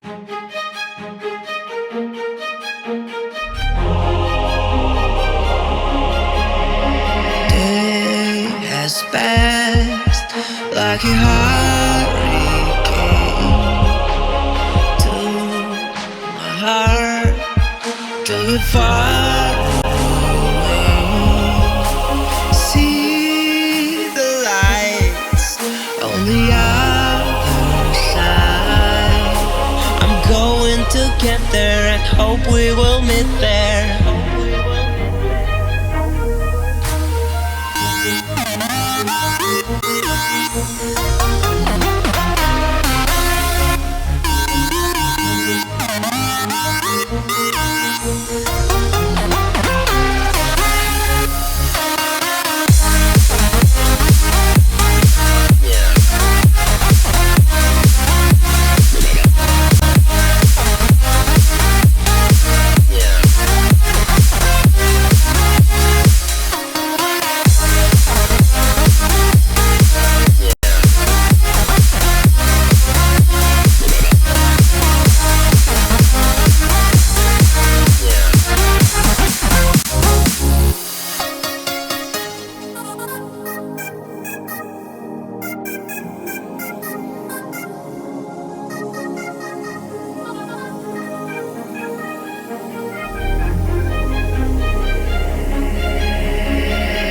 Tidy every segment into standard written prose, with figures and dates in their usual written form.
Day has passed like a hurricane to my heart, till it far away. See the lights on the other side. I'm going to get there and hope we will meet there.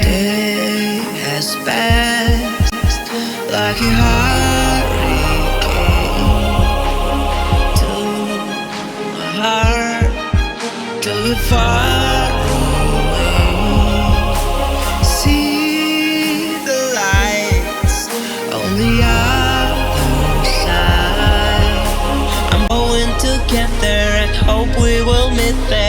Day has passed like a hurricane to my heart, till it far away. See the lights on the other side. I'm going to get there and hope we will meet there.